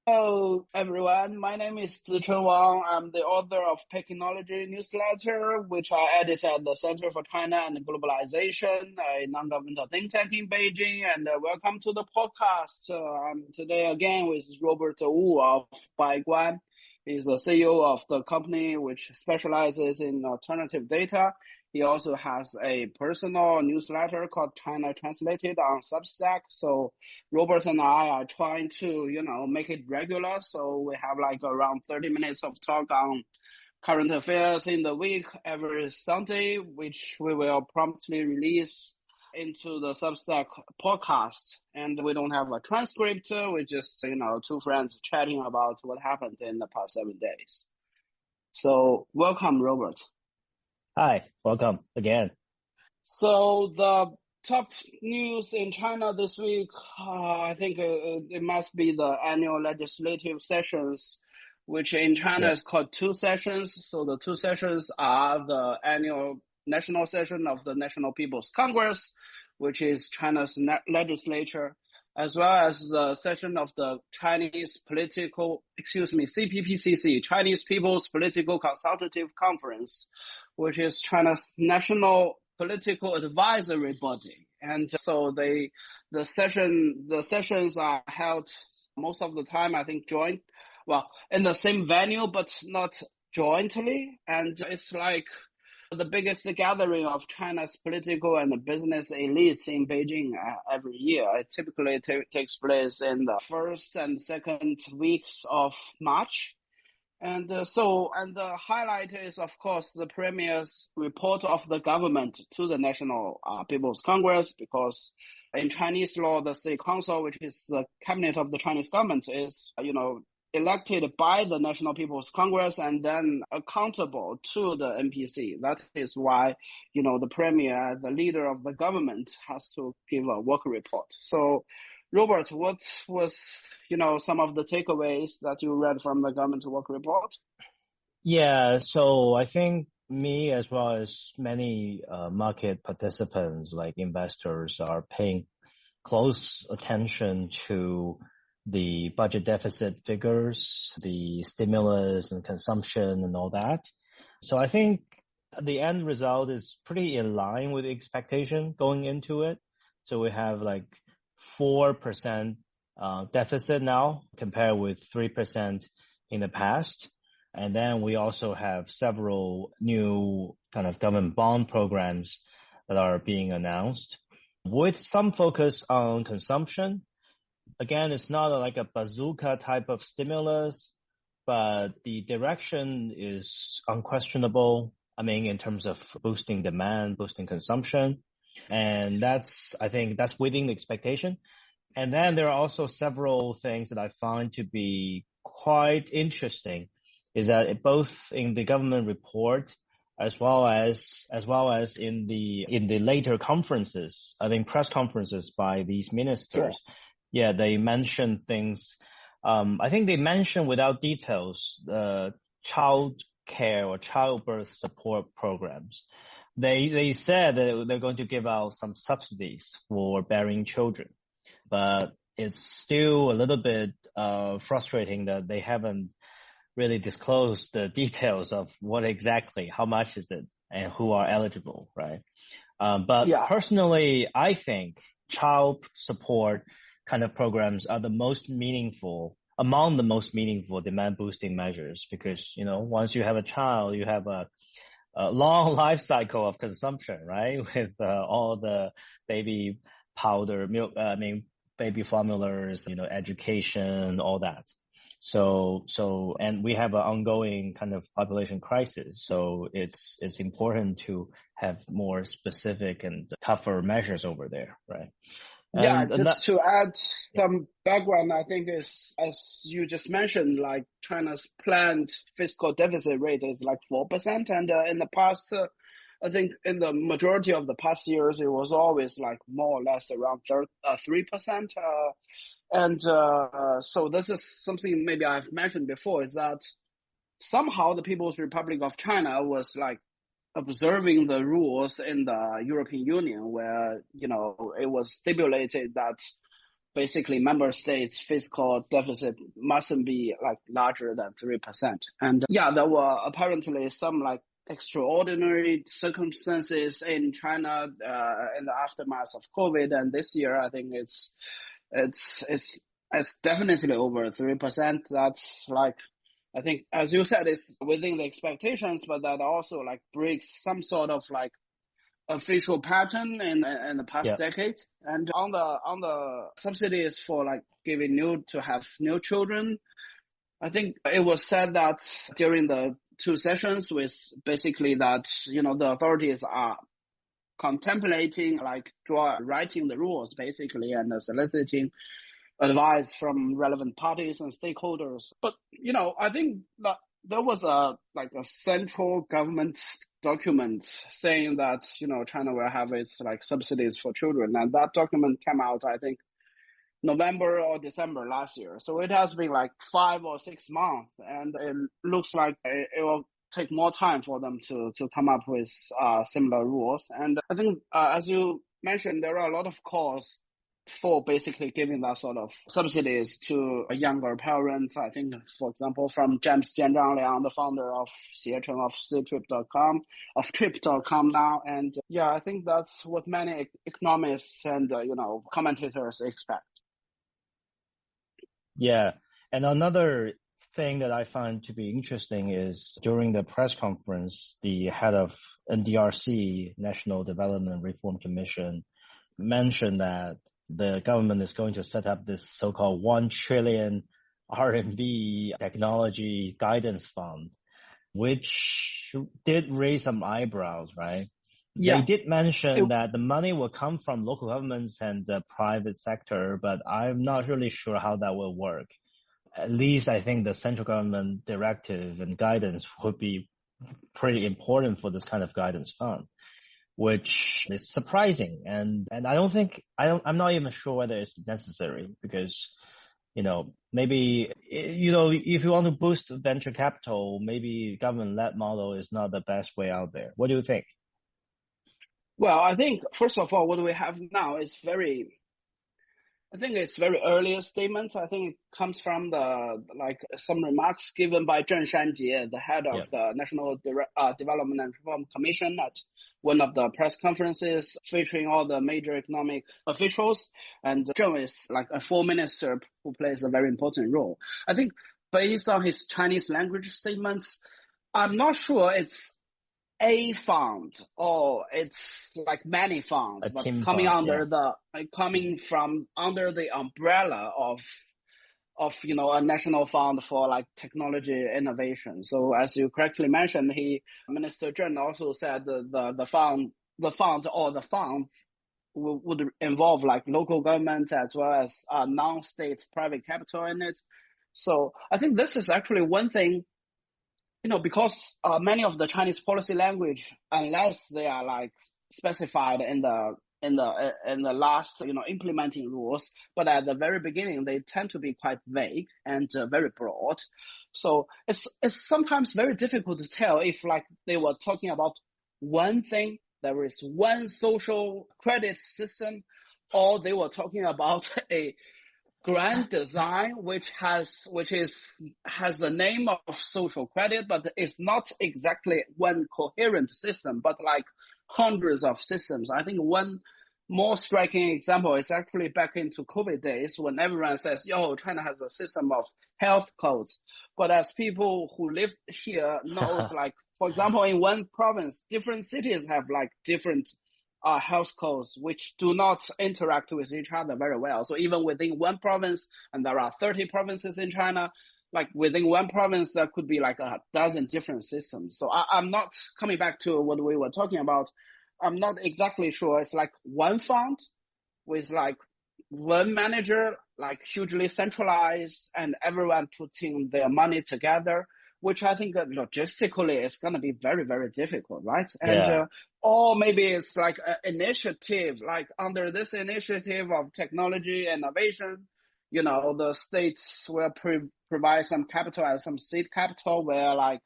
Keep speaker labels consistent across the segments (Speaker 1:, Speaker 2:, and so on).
Speaker 1: Hello, everyone. My name is Zicheng Wang. I'm the author of Technology newsletter, which I edit at the Center for China and Globalization, a non-governmental think tank in Beijing. And welcome to the podcast. I'm today again with Robert Wu of Baiguan. He's the CEO of the company which specializes in alternative data. He also has a personal newsletter called China Translated on Substack. So Robert and I are trying to, make it regular. So we have like around 30 minutes of talk on current affairs in the week every Sunday, which we will promptly release into the Substack podcast. And we don't have a transcript. We just, two friends chatting about what happened in the past 7 days. So welcome, Robert.
Speaker 2: Hi, welcome again.
Speaker 1: So the top news in China this week, I think it must be the annual legislative sessions, which in China is called two sessions. So the two sessions are the annual national session of the National People's Congress, which is China's legislature, as well as the session of the CPPCC, Chinese People's Political Consultative Conference, which is China's national political advisory body. And so the sessions are held most of the time, I think, in the same venue, but not jointly. And it's like the biggest gathering of China's political and business elites in Beijing every year. It typically takes place in the first and second weeks of March. And the highlight is, of course, the Premier's report of the government to the National People's Congress, because in Chinese law, the State Council, which is the cabinet of the Chinese government, is, elected by the National People's Congress and then accountable to the NPC. That is why, the Premier, the leader of the government, has to give a work report. So, Robert, what was, some of the takeaways that you read from the government work report?
Speaker 2: Yeah, so I think me as well as many market participants like investors are paying close attention to the budget deficit figures, the stimulus and consumption and all that. So I think the end result is pretty in line with the expectation going into it. So we have like 4% deficit now compared with 3% in the past. And then we also have several new kind of government bond programs that are being announced with some focus on consumption. Again, it's not like a bazooka type of stimulus, but the direction is unquestionable. I mean, in terms of boosting demand, boosting consumption. And I think that's within the expectation. And then there are also several things that I find to be quite interesting, is that both in the government report as well as in the later conferences, I think press conferences by these ministers.
Speaker 1: Sure.
Speaker 2: Yeah, they mention things. I think they mention without details, child care or childbirth support programs. They said that they're going to give out some subsidies for bearing children, but it's still a little bit frustrating that they haven't really disclosed the details of what exactly, how much is it, and who are eligible, right? But personally, I think child support kind of programs are among the most meaningful demand boosting measures, because, once you have a child, you have a long life cycle of consumption, right? With all the baby powder, milk, baby formulas, education, all that. And we have an ongoing kind of population crisis. So it's important to have more specific and tougher measures over there, right?
Speaker 1: To add some background, I think is, as you just mentioned, like China's planned fiscal deficit rate is like 4%. And in the past, I think in the majority of the past years, it was always like more or less around 3%. So this is something maybe I've mentioned before, is that somehow the People's Republic of China was like observing the rules in the European Union, where, it was stipulated that basically member states' fiscal deficit mustn't be like larger than 3%. And yeah, there were apparently some like extraordinary circumstances in China in the aftermath of COVID. And this year, I think it's definitely over 3%. That's like, I think, as you said, it's within the expectations, but that also like breaks some sort of like official pattern in the past decade. And on the subsidies for like giving have new children, I think it was said that during the two sessions with basically that, the authorities are contemplating like writing the rules basically and soliciting advice from relevant parties and stakeholders. But, I think that there was a central government document saying that, China will have its like subsidies for children. And that document came out, I think, November or December last year. So it has been like 5 or 6 months, and it looks like it will take more time for them to come up with similar rules. And I think, as you mentioned, there are a lot of calls for basically giving that sort of subsidies to younger parents. I think, for example, from James Jianzhangliang, the founder of Xiechen of Trip.com now. And yeah, I think that's what many economists and, commentators expect.
Speaker 2: Yeah. And another thing that I find to be interesting is during the press conference, the head of NDRC, National Development Reform Commission, mentioned that the government is going to set up this so-called 1 trillion RMB technology guidance fund, which did raise some eyebrows, right? Yeah. They did mention that the money will come from local governments and the private sector, but I'm not really sure how that will work. At least I think the central government directive and guidance would be pretty important for this kind of guidance fund, which is surprising. And I'm not even sure whether it's necessary because, maybe, if you want to boost venture capital, maybe government-led model is not the best way out there. What do you think?
Speaker 1: Well, I think, first of all, what we have now is it's very early statements. I think it comes from some remarks given by Zheng Shanjie, the head of the National Development and Reform Commission, at one of the press conferences featuring all the major economic officials. And Zheng is like a foreign minister who plays a very important role. I think based on his Chinese language statements, I'm not sure it's a fund or it's like many funds, but coming under coming from under the umbrella of a national fund for like technology innovation. So as you correctly mentioned, Minister Zheng also said the fund would involve like local governments as well as non-state private capital in it. So I think this is actually one thing. Because many of the Chinese policy language, unless they are like specified in the last implementing rules, but at the very beginning they tend to be quite vague and very broad. So it's sometimes very difficult to tell if like they were talking about one thing, there is one social credit system, or they were talking about a grand design which has the name of social credit, but it's not exactly one coherent system, but like hundreds of systems. I think one more striking example is actually back into COVID days when everyone says, China has a system of health codes. But as people who live here knows, like, for example, in one province, different cities have like different health codes which do not interact with each other very well. So even within one province, and there are 30 provinces in China, like within one province, there could be like a dozen different systems. So I'm not coming back to what we were talking about. I'm not exactly sure. It's like one fund with like one manager, like hugely centralized, and everyone putting their money together, which I think that logistically is going to be very, very difficult, right? And or maybe it's like an initiative, like under this initiative of technology innovation, the states will provide some capital as some seed capital where like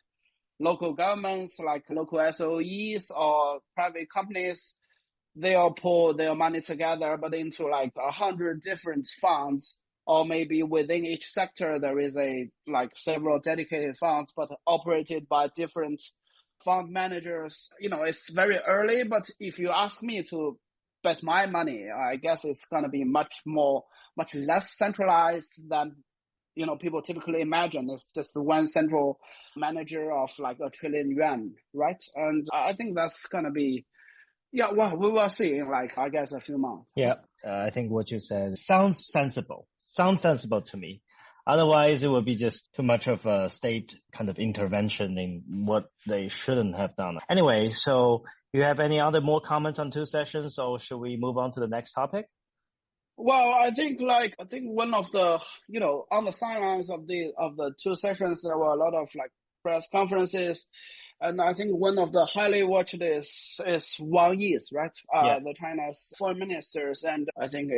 Speaker 1: local governments, like local SOEs or private companies they all pull their money together, but into like 100 different funds, or maybe within each sector there is several dedicated funds, but operated by different fund managers. It's very early, but if you ask me to bet my money, I guess it's going to be much less centralized than people typically imagine. It's just one central manager of like a trillion yuan, right? And I think that's going to be, yeah, well, we will see in I guess a few months.
Speaker 2: Yeah, I think what you said sounds sensible. Sounds sensible to me. Otherwise, it would be just too much of a state kind of intervention in what they shouldn't have done. Anyway, so you have any other more comments on two sessions, or should we move on to the next topic?
Speaker 1: Well, I think one of the, on the sidelines of the two sessions, there were a lot of press conferences. And I think one of the highly watched is Wang Yi's, right? The China's foreign ministers. And I think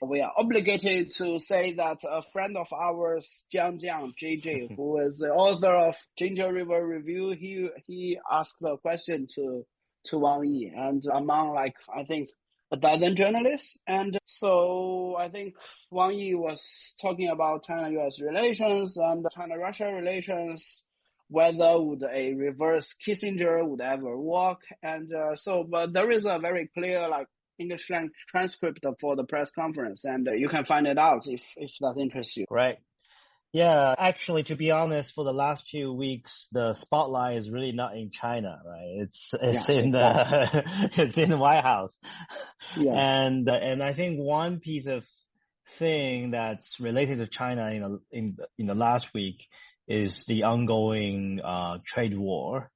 Speaker 1: we are obligated to say that a friend of ours, Jiang JJ, who is the author of Ginger River Review, he asked the question to Wang Yi, and among I think a dozen journalists. And so I think Wang Yi was talking about China-US relations and China-Russia relations, whether would a reverse Kissinger would ever work. And but there is a very clear English language transcript for the press conference, and you can find it out if that interests you.
Speaker 2: Right. Yeah, actually, to be honest, for the last few weeks, the spotlight is really not in China, right? It's in exactly. It's in the White House. Yes. And I think one piece of thing that's related to China in the last week is the ongoing trade war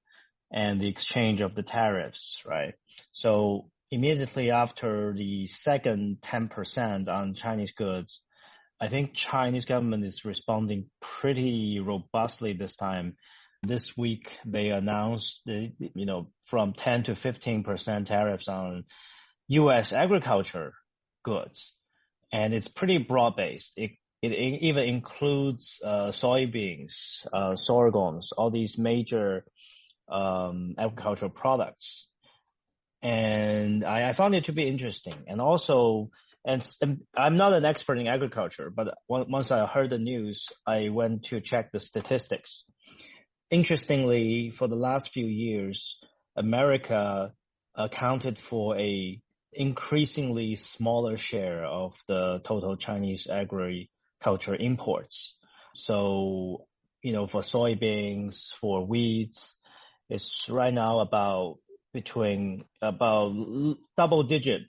Speaker 2: and the exchange of the tariffs, right? So immediately after the second 10% on Chinese goods, I think Chinese government is responding pretty robustly this time. This week, they announced from 10 to 15% tariffs on U.S. agriculture goods. And it's pretty broad-based. It even includes soybeans, sorghums, all these major agricultural products. And I found it to be interesting. And also, and I'm not an expert in agriculture, but once I heard the news, I went to check the statistics. Interestingly, for the last few years, America accounted for a increasingly smaller share of the total Chinese agriculture imports. So, for soybeans, for wheats, it's right now about double-digit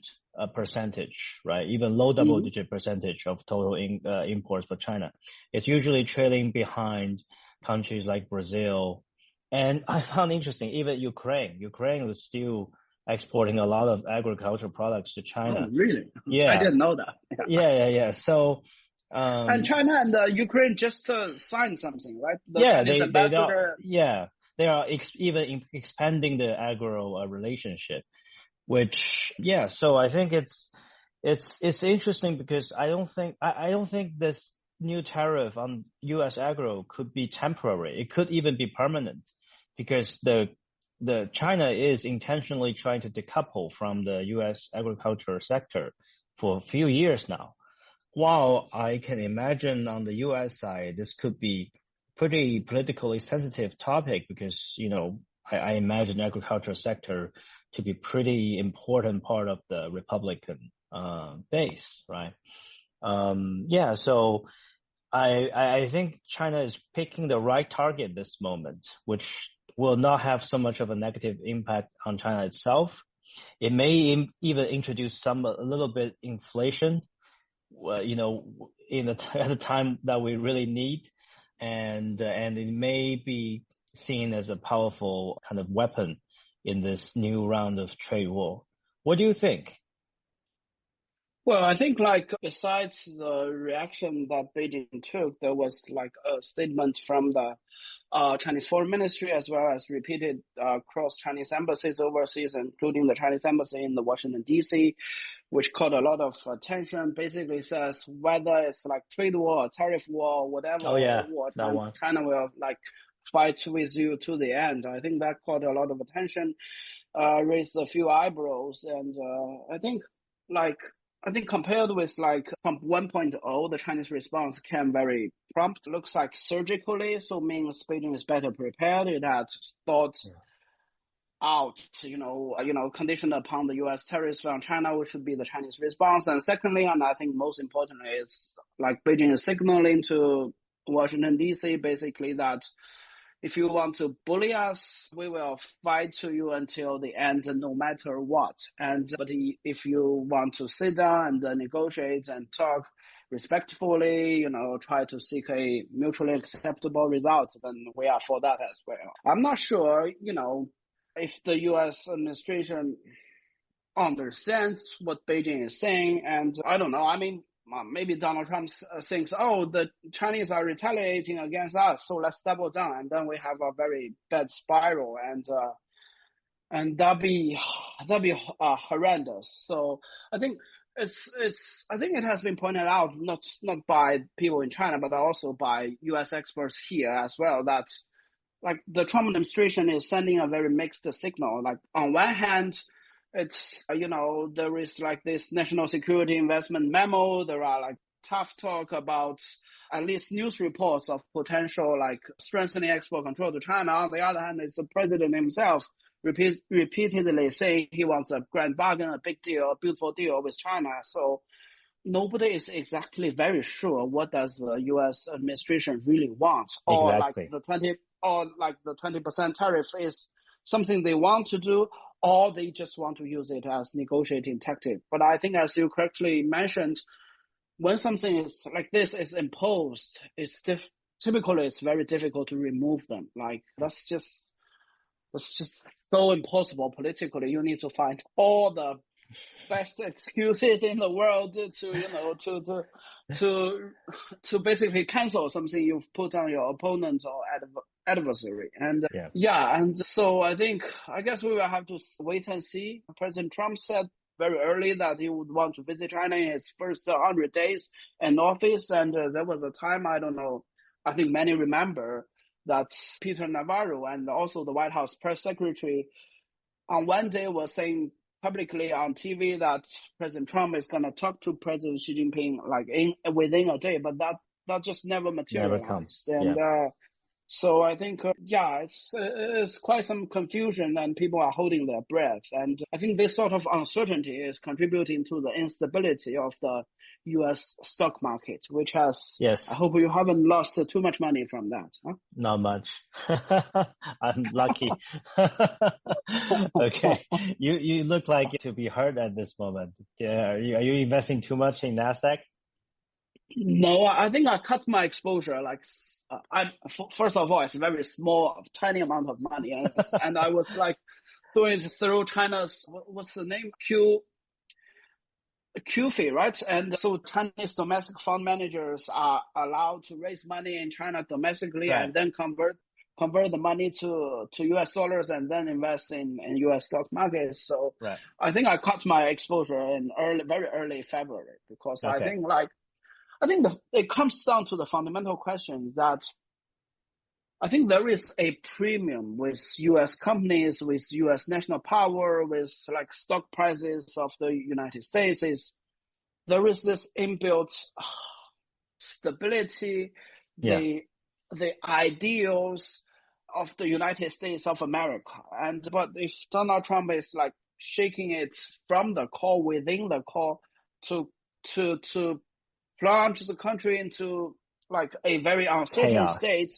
Speaker 2: percentage, right? Even low double-digit percentage of total imports for China. It's usually trailing behind countries like Brazil. And I found interesting, even Ukraine was still exporting a lot of agricultural products to China.
Speaker 1: Oh, really?
Speaker 2: Yeah.
Speaker 1: I didn't know that.
Speaker 2: Yeah. So,
Speaker 1: and China and Ukraine just signed something, right?
Speaker 2: They are even expanding the agro relationship, which, so I think it's interesting because I don't think this new tariff on U.S. agro could be temporary. It could even be permanent because the China is intentionally trying to decouple from the U.S. agriculture sector for a few years now. While I can imagine on the U.S. side, this could be pretty politically sensitive topic because, I imagine agriculture sector to be pretty important part of the Republican base, right? So I think China is picking the right target this moment, which will not have so much of a negative impact on China itself. It may even introduce a little bit inflation, at the time that we really need. And it may be seen as a powerful kind of weapon in this new round of trade war. What do you think?
Speaker 1: Well, I think besides the reaction that Beijing took, there was a statement from the Chinese Foreign Ministry as well as repeated across Chinese embassies overseas, including the Chinese embassy in the Washington D.C., which caught a lot of attention. Basically says whether it's trade war, tariff war, whatever war, China will fight with you to the end. I think that caught a lot of attention. raised a few eyebrows. And I think compared with like Trump 1.0, the Chinese response came very prompt. Looks like surgically, so means Beijing is better prepared. It had thought out, conditioned upon the U.S. tariffs from China, which should be the Chinese response. And secondly, and I think most importantly, it's like Beijing is signaling to Washington, D.C., basically that if you want to bully us, we will fight to you until the end, no matter what. But if you want to sit down and negotiate and talk respectfully, try to seek a mutually acceptable result, then we are for that as well. I'm not sure, if the U.S. administration understands what Beijing is saying, and I don't know. I mean, maybe Donald Trump thinks, the Chinese are retaliating against us, so let's double down, and then we have a very bad spiral, and that'd be horrendous. So I think I think it has been pointed out not by people in China, but also by U.S. experts here as well, that like the Trump administration is sending a very mixed signal. Like on one hand, it's, there is like this national security investment memo. There are like tough talk about at least news reports of potential like strengthening export control to China. On the other hand, it's the president himself repeatedly saying he wants a grand bargain, a big deal, a beautiful deal with China. So nobody is exactly very sure what does the U.S. administration really want, or
Speaker 2: Exactly.
Speaker 1: like the 20% tariff is something they want to do, or they just want to use it as negotiating tactic. But I think, as you correctly mentioned, when something is like this is imposed, typically it's very difficult to remove them. Like that's just so impossible politically. You need to find all the best excuses in the world to basically cancel something you've put on your opponent or adversary. And and so I guess we will have to wait and see. President Trump said very early that he would want to visit China in his first 100 days in office, and there was a time, I don't know, I think many remember that Peter Navarro and also the White House press secretary on one day was saying publicly on TV that President Trump is going to talk to President Xi Jinping like within a day, but that just never materialized.
Speaker 2: Never comes.
Speaker 1: And so I think, it's quite some confusion, and people are holding their breath. And I think this sort of uncertainty is contributing to the instability of the U.S. stock market, which has, I hope you haven't lost too much money from that. Huh?
Speaker 2: Not much. I'm lucky. Okay. You look like to be hurt at this moment. Yeah. Are you investing too much in NASDAQ?
Speaker 1: No, I think I cut my exposure. Like, first of all, it's a very small, tiny amount of money, and I was like doing it through China's, what's the name? QFI, right? And so Chinese domestic fund managers are allowed to raise money in China domestically, and then convert the money to US dollars and then invest in US stock markets. So I think I cut my exposure in very early February, because I think it comes down to the fundamental question that I think there is a premium with U.S. companies, with U.S. national power, with like stock prices of the United States. There is this inbuilt stability, the ideals of the United States of America. But if Donald Trump is like shaking it from the core, within the core, to plunge the country into like a very uncertain state.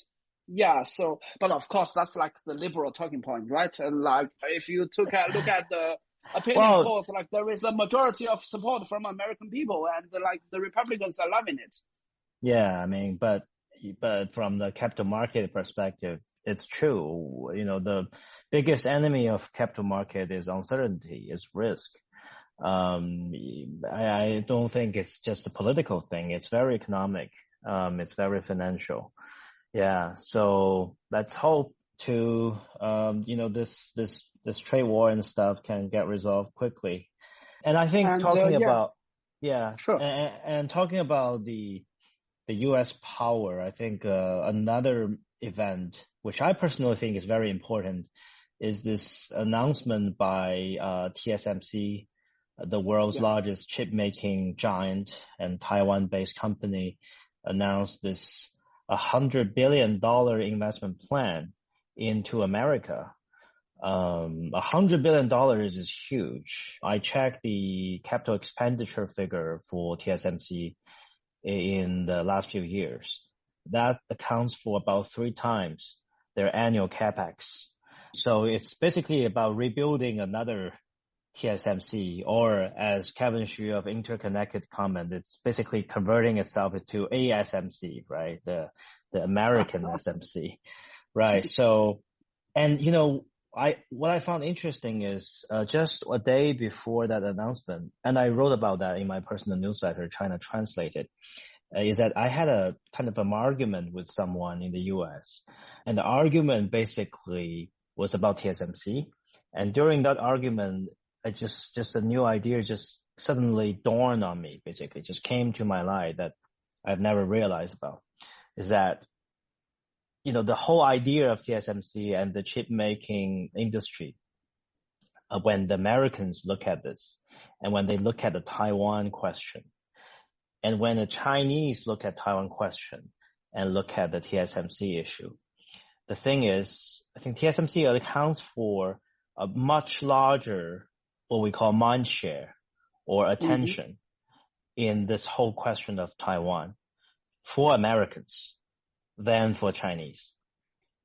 Speaker 1: So, but of course, that's like the liberal talking point, right? And like, if you look at the opinion polls, like there is a majority of support from American people, and like the Republicans are loving it.
Speaker 2: Yeah, I mean, but from the capital market perspective, it's true. The biggest enemy of capital market is uncertainty, is risk. I don't think it's just a political thing. It's very economic. It's very financial. Yeah. So let's hope to, this trade war and stuff can get resolved quickly. And I think talking about the U.S. power, I think, another event, which I personally think is very important, is this announcement by TSMC, the world's largest chip making giant and Taiwan-based company, announced this $100 billion investment plan into America. $100 billion is huge. I checked the capital expenditure figure for TSMC in the last few years. That accounts for about 3 times their annual capex. So it's basically about rebuilding another TSMC, or as Kevin Xu of Interconnected comment, it's basically converting itself into ASMC, right? The American SMC, right? So, and what I found interesting is just a day before that announcement, and I wrote about that in my personal newsletter, China Translated, is that I had a kind of an argument with someone in the US, and the argument basically was about TSMC. And during that argument, just a new idea just suddenly dawned on me, basically, just came to my light that I've never realized about, is that, the whole idea of TSMC and the chip making industry, when the Americans look at this, and when they look at the Taiwan question, and when the Chinese look at Taiwan question and look at the TSMC issue, the thing is, I think TSMC accounts for a much larger, what we call mind share or attention in this whole question of Taiwan for Americans than for Chinese.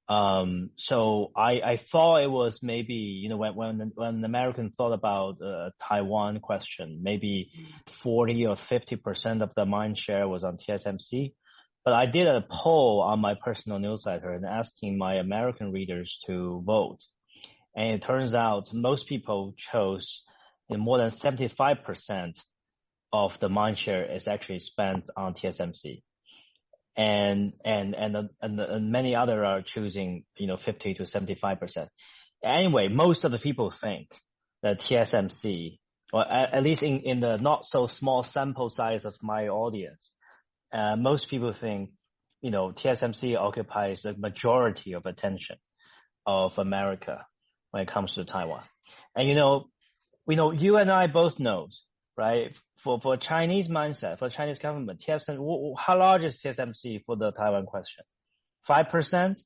Speaker 2: So I thought it was maybe, when the American thought about Taiwan question, maybe 40 or 50% of the mind share was on TSMC. But I did a poll on my personal newsletter and asking my American readers to vote. And it turns out most people chose more than 75% of the mind share is actually spent on TSMC. And many other are choosing, 50 to 75%. Anyway, most of the people think that TSMC, or at least in the not so small sample size of my audience, most people think, TSMC occupies the majority of attention of America when it comes to Taiwan. And, you and I both know, right? For Chinese mindset, for Chinese government, TSMC, how large is TSMC for the Taiwan question? 5%?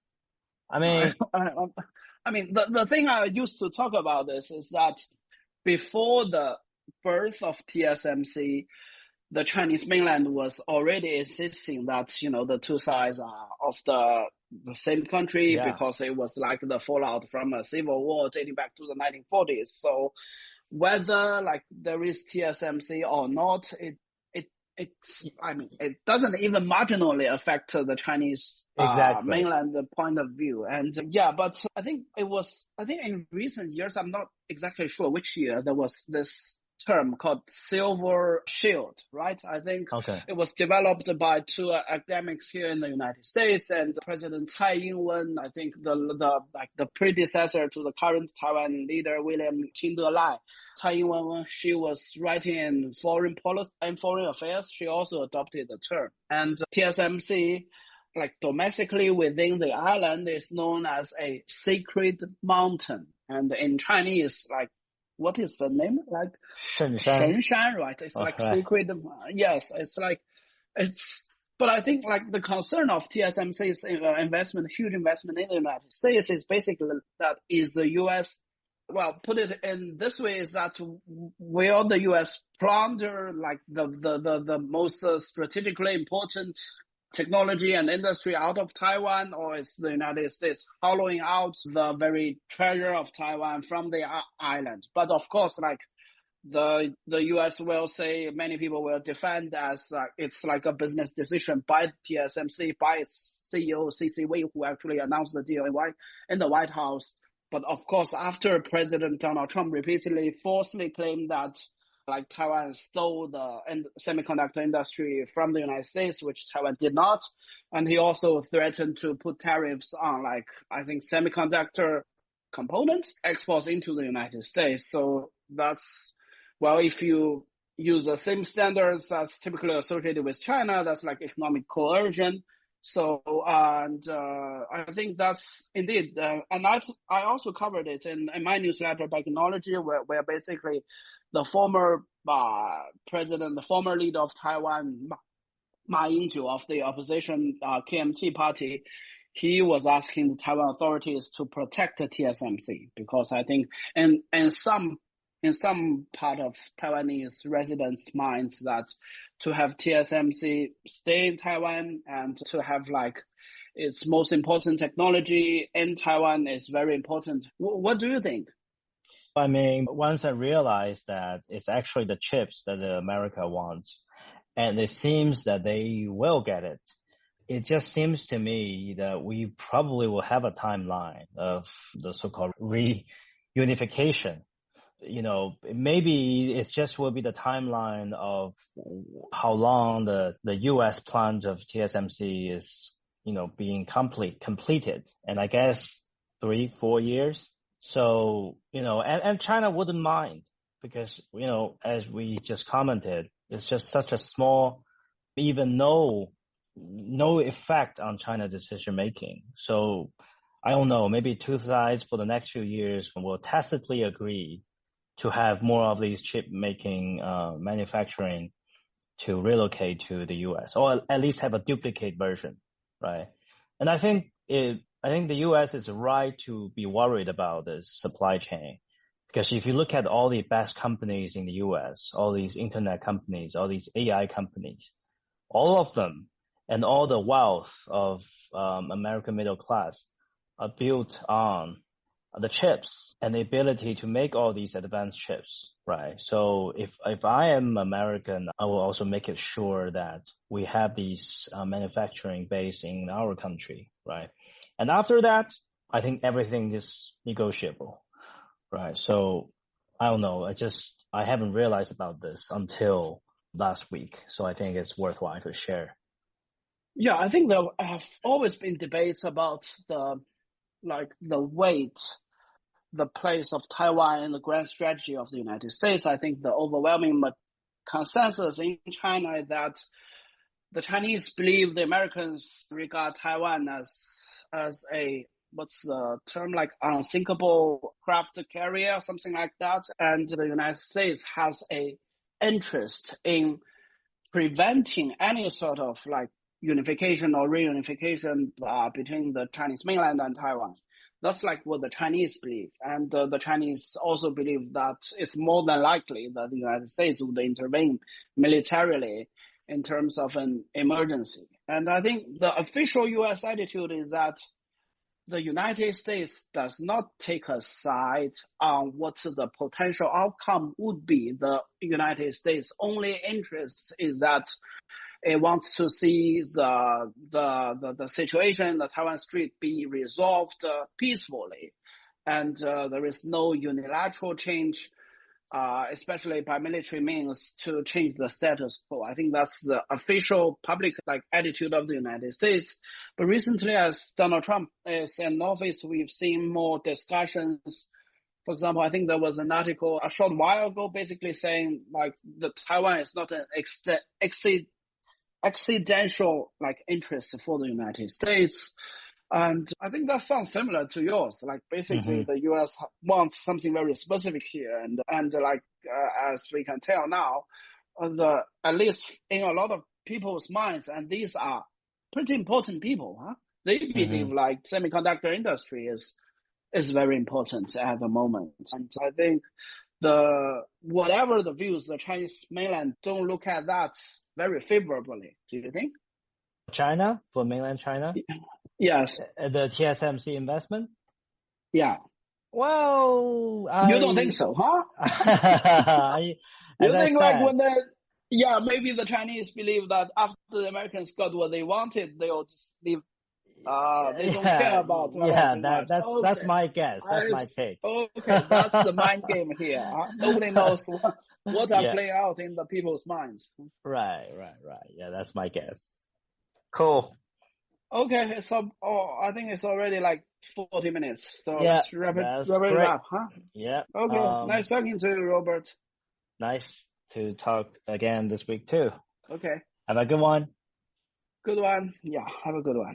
Speaker 2: I mean,
Speaker 1: the thing I used to talk about this is that before the birth of TSMC, the Chinese mainland was already insisting that, the two sides are of the same country, because it was like the fallout from a civil war dating back to the 1940s. So whether there is TSMC or not, it doesn't even marginally affect the Chinese mainland point of view. And but I think in recent years, I'm not exactly sure which year, there was this term called silver shield, right? I think it was developed by 2 academics here in the United States, and President Tsai Ing-wen, I think the predecessor to the current Taiwan leader, William Qingdelai. Tsai Ing-wen, when she was writing in foreign policy and foreign affairs, she also adopted the term. And TSMC, domestically within the island, is known as a sacred mountain. And in Chinese, what is the name? Shenshan, right? It's sacred. Yes, but I think the concern of TSMC's huge investment in the United States is basically that is the U.S. Well, put it in this way, is that will the U.S. plunder the most strategically important technology and industry out of Taiwan, or is the United States hollowing out the very treasure of Taiwan from the island? But of course, the U.S. will say, many people will defend as it's a business decision by TSMC, by its CEO, C.C. Wei, who actually announced the deal in the White House. But of course, after President Donald Trump repeatedly falsely claimed that Taiwan stole the semiconductor industry from the United States, which Taiwan did not. And he also threatened to put tariffs on, I think, semiconductor components exports into the United States. So if you use the same standards that's typically associated with China, that's economic coercion. So, and I think that's indeed, and I also covered it in my newsletter, Technology, where basically the former president, the former leader of Taiwan, Ma Ying-jeou of the opposition KMT party, he was asking the Taiwan authorities to protect the TSMC because I think in some part of Taiwanese residents' minds that to have TSMC stay in Taiwan and to have like its most important technology in Taiwan is very important. What do you think?
Speaker 2: I mean, once I realized that it's actually the chips that America wants, and it seems that they will get it. It just seems to me that we probably will have a timeline of the so-called reunification. Maybe it just will be the timeline of how long the U.S. plant of TSMC is, being completed. And I guess 3-4 years. So, and China wouldn't mind because, as we just commented, it's just such a small, even no effect on China's decision making. So I don't know, maybe two sides for the next few years will tacitly agree to have more of these chip making manufacturing to relocate to the US or at least have a duplicate version, right? And I think the US is right to be worried about this supply chain. Because if you look at all the best companies in the US, all these internet companies, all these AI companies, all of them and all the wealth of American middle class are built on the chips and the ability to make all these advanced chips, right? So if I am American, I will also make it sure that we have these manufacturing base in our country, right? And after that, I think everything is negotiable. Right. So I don't know. I haven't realized about this until last week. So I think it's worthwhile to share.
Speaker 1: Yeah, I think there have always been debates about the weight, the place of Taiwan in the grand strategy of the United States. I think the overwhelming consensus in China is that the Chinese believe the Americans regard Taiwan as a, what's the term, like unsinkable craft carrier, something like that. And the United States has a interest in preventing any sort of like unification or reunification between the Chinese mainland and Taiwan. That's like what the Chinese believe. And the Chinese also believe that it's more than likely that the United States would intervene militarily in terms of an emergency. And I think the official U.S. attitude is that the United States does not take a side on what the potential outcome would be. The United States' only interest is that it wants to see the situation in the Taiwan Strait be resolved peacefully. And there is no unilateral change, especially by military means, to change the status quo. I think that's the official public attitude of the United States. But recently, as Donald Trump is in office, we've seen more discussions. For example, I think there was an article a short while ago basically saying the Taiwan is not an accidental interest for the United States. And I think that sounds similar to yours. Basically, the U.S. wants something very specific here, and as we can tell now, at least in a lot of people's minds, and these are pretty important people, they believe semiconductor industry is very important at the moment. And I think whatever the views, the Chinese mainland don't look at that very favorably. Do you think?
Speaker 2: China, for mainland China?
Speaker 1: Yes.
Speaker 2: The TSMC investment?
Speaker 1: Yeah.
Speaker 2: Well,
Speaker 1: you don't think so, huh? You think maybe the Chinese believe that after the Americans got what they wanted, they'll just leave. They don't care about.
Speaker 2: That's my guess. That's my take.
Speaker 1: Okay, that's the mind game here. Huh? Nobody knows what are playing out in the people's minds.
Speaker 2: Right. Yeah, that's my guess. Cool.
Speaker 1: Okay, so I think it's already 40 minutes. So let's wrap it up, huh?
Speaker 2: Yeah.
Speaker 1: Okay, nice talking to you, Robert.
Speaker 2: Nice to talk again this week too.
Speaker 1: Okay.
Speaker 2: Have a good one.
Speaker 1: Good one. Yeah, have a good one.